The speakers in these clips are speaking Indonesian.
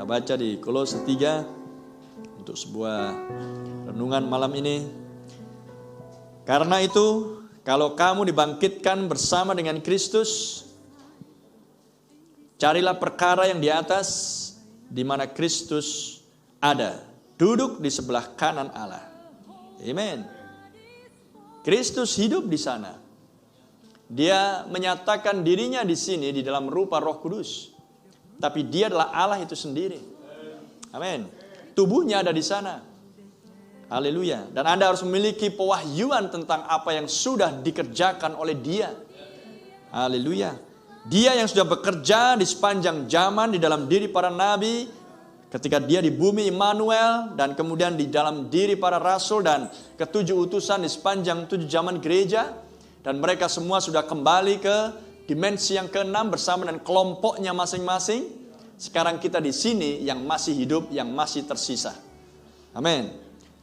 baca di Kolose 3 untuk sebuah renungan malam ini. Karena itu, kalau kamu dibangkitkan bersama dengan Kristus, carilah perkara yang di atas, di mana Kristus ada, duduk di sebelah kanan Allah. Amin. Kristus hidup di sana. Dia menyatakan dirinya di sini di dalam rupa Roh Kudus. Tapi dia adalah Allah itu sendiri. Amin. Tubuhnya ada di sana. Haleluya. Dan Anda harus memiliki pewahyuan tentang apa yang sudah dikerjakan oleh Dia. Haleluya. Dia yang sudah bekerja di sepanjang zaman di dalam diri para nabi, ketika dia di bumi Immanuel, dan kemudian di dalam diri para rasul dan ketujuh utusan di sepanjang 7 zaman gereja. Dan mereka semua sudah kembali ke dimensi yang ke-6 bersama dengan kelompoknya masing-masing. Sekarang kita di sini yang masih hidup, yang masih tersisa. Amin.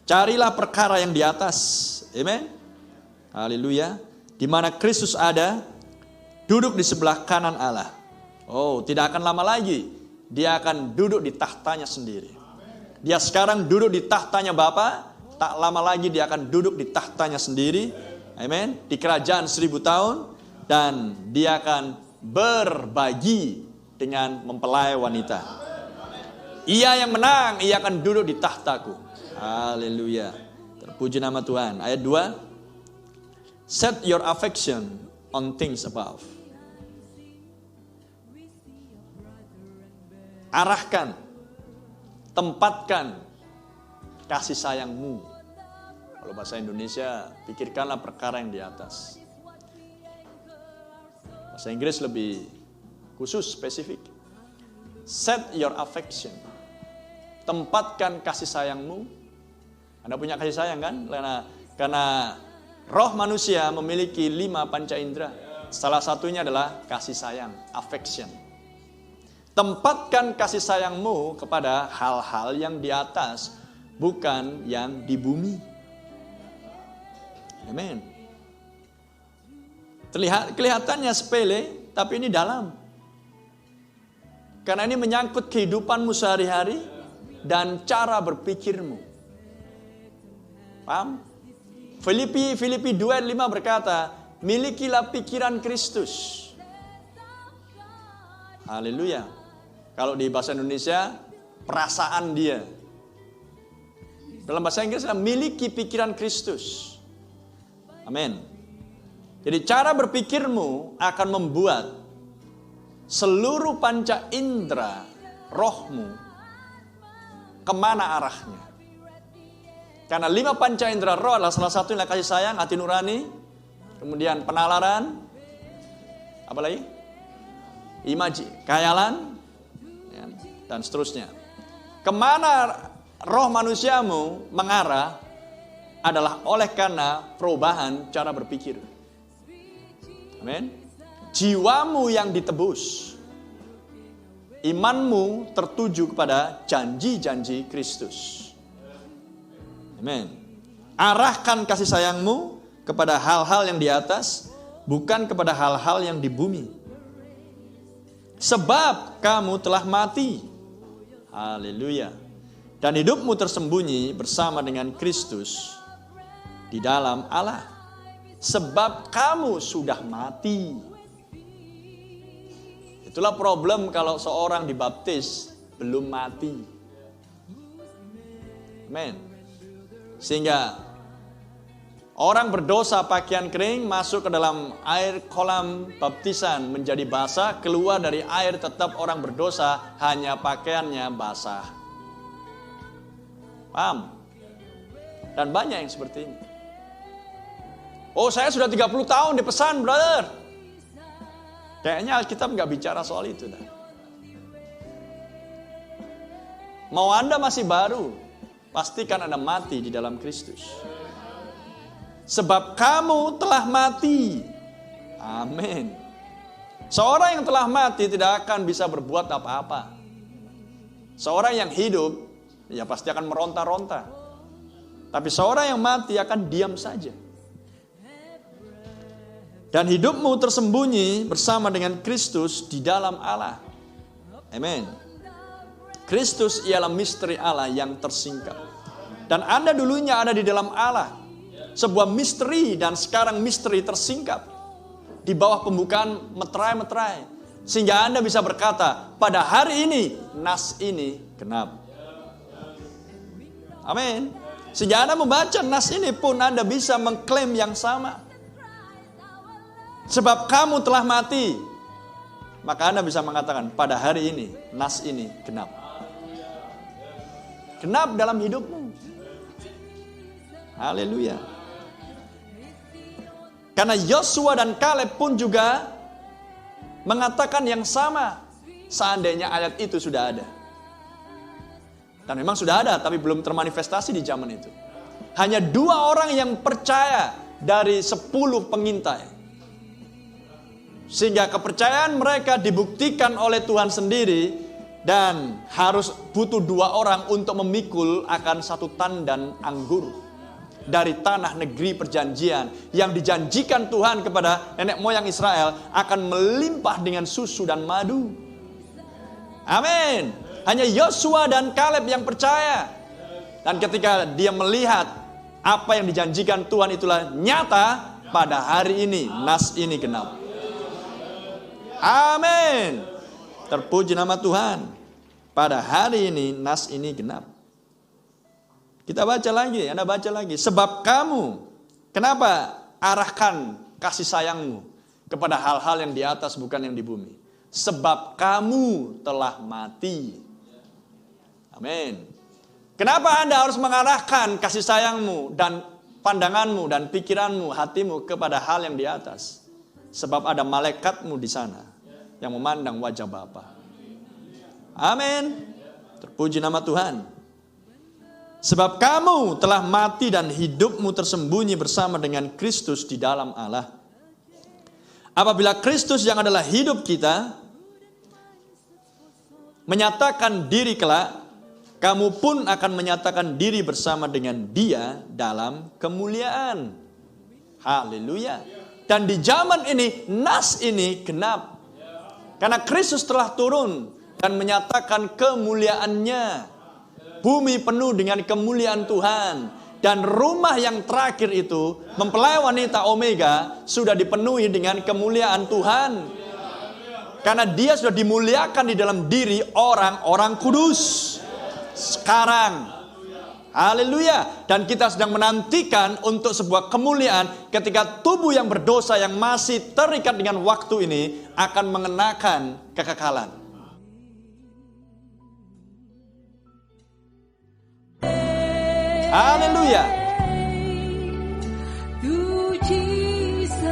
Carilah perkara yang di atas. Amin. Haleluya. Di mana Kristus ada, duduk di sebelah kanan Allah. Oh, tidak akan lama lagi dia akan duduk di tahtanya sendiri. Dia sekarang duduk di tahtanya Bapa, tak lama lagi dia akan duduk di tahtanya sendiri. Amin. Di kerajaan 1000 tahun, dan dia akan berbagi dengan mempelai wanita. Ia yang menang, ia akan duduk di tahtaku. Haleluya. Terpuji nama Tuhan. Ayat 2. Set your affection on things above. Arahkan, tempatkan kasih sayangmu. Kalau bahasa Indonesia, pikirkanlah perkara yang di atas. Bahasa Inggris lebih khusus, spesifik. Set your affection. Tempatkan kasih sayangmu. Anda punya kasih sayang kan? Karena roh manusia memiliki 5 panca indera. Salah satunya adalah kasih sayang, affection. Tempatkan kasih sayangmu kepada hal-hal yang di atas, bukan yang di bumi. Amin. Kelihatannya sepele, tapi ini dalam. Karena ini menyangkut kehidupanmu sehari-hari dan cara berpikirmu. Paham? Filipi 2:5 berkata, milikilah pikiran Kristus. Haleluya. Kalau di bahasa Indonesia, perasaan dia. Dalam bahasa Inggris, miliki pikiran Kristus. Amin. Jadi cara berpikirmu akan membuat seluruh panca indera rohmu kemana arahnya. Karena 5 panca indera roh adalah salah satunya kasih sayang, hati nurani, kemudian penalaran, apa lagi? Imaji, khayalan, ya, dan seterusnya. Kemana roh manusiamu mengarah adalah oleh karena perubahan cara berpikir. Amin. Jiwamu yang ditebus. Imanmu tertuju kepada janji-janji Kristus. Amin. Arahkan kasih sayangmu kepada hal-hal yang di atas, bukan kepada hal-hal yang di bumi. Sebab kamu telah mati. Haleluya. Dan hidupmu tersembunyi bersama dengan Kristus di dalam Allah. Sebab kamu sudah mati. Itulah problem kalau seorang dibaptis belum mati. Amin. Sehingga orang berdosa pakaian kering masuk ke dalam air kolam baptisan menjadi basah, keluar dari air tetap orang berdosa, hanya pakaiannya basah. Paham? Dan banyak yang seperti ini. Oh, saya sudah 30 tahun dipesan, brother. Kayaknya Alkitab nggak bicara soal itu. Mau Anda masih baru, pastikan Anda mati di dalam Kristus. Sebab kamu telah mati. Amin. Seorang yang telah mati tidak akan bisa berbuat apa-apa. Seorang yang hidup, ya pasti akan meronta-ronta. Tapi seorang yang mati akan diam saja. Dan hidupmu tersembunyi bersama dengan Kristus di dalam Allah. Amin. Kristus ialah misteri Allah yang tersingkap. Dan Anda dulunya ada di dalam Allah. Sebuah misteri dan sekarang misteri tersingkap. Di bawah pembukaan meterai-meterai. Sehingga Anda bisa berkata, pada hari ini, nas ini genap. Amin. Sehingga Anda membaca nas ini pun Anda bisa mengklaim yang sama. Sebab kamu telah mati. Maka Anda bisa mengatakan, pada hari ini, nas ini genap. Genap dalam hidupmu. Haleluya. Karena Yosua dan Kaleb pun juga mengatakan yang sama. Seandainya ayat itu sudah ada. Dan memang sudah ada, tapi belum termanifestasi di zaman itu. Hanya 2 orang yang percaya dari 10 pengintai. Sehingga kepercayaan mereka dibuktikan oleh Tuhan sendiri. Dan harus butuh 2 orang untuk memikul akan 1 tandan anggur. Dari tanah negeri perjanjian yang dijanjikan Tuhan kepada nenek moyang Israel akan melimpah dengan susu dan madu. Amin. Hanya Yosua dan Kaleb yang percaya. Dan ketika dia melihat apa yang dijanjikan Tuhan itulah nyata, pada hari ini nas ini genap. Amin. Terpuji nama Tuhan. Pada hari ini nas ini genap. Kita baca lagi, Anda baca lagi. Sebab kamu, kenapa arahkan kasih sayangmu kepada hal-hal yang di atas bukan yang di bumi? Sebab kamu telah mati. Amin. Kenapa Anda harus mengarahkan kasih sayangmu dan pandanganmu dan pikiranmu, hatimu kepada hal yang di atas? Sebab ada malaikatmu di sana yang memandang wajah Bapa. Amin. Terpuji nama Tuhan. Sebab kamu telah mati dan hidupmu tersembunyi bersama dengan Kristus di dalam Allah. Apabila Kristus yang adalah hidup kita menyatakan diri kelak, kamu pun akan menyatakan diri bersama dengan Dia dalam kemuliaan. Haleluya. Dan di zaman ini, nas ini genap. Karena Kristus telah turun dan menyatakan kemuliaannya. Bumi penuh dengan kemuliaan Tuhan. Dan rumah yang terakhir itu, mempelai wanita Omega, sudah dipenuhi dengan kemuliaan Tuhan. Karena dia sudah dimuliakan di dalam diri orang-orang kudus. Sekarang. Haleluya. Dan kita sedang menantikan untuk sebuah kemuliaan ketika tubuh yang berdosa yang masih terikat dengan waktu ini akan mengenakan kekekalan. Haleluya. To Jesus,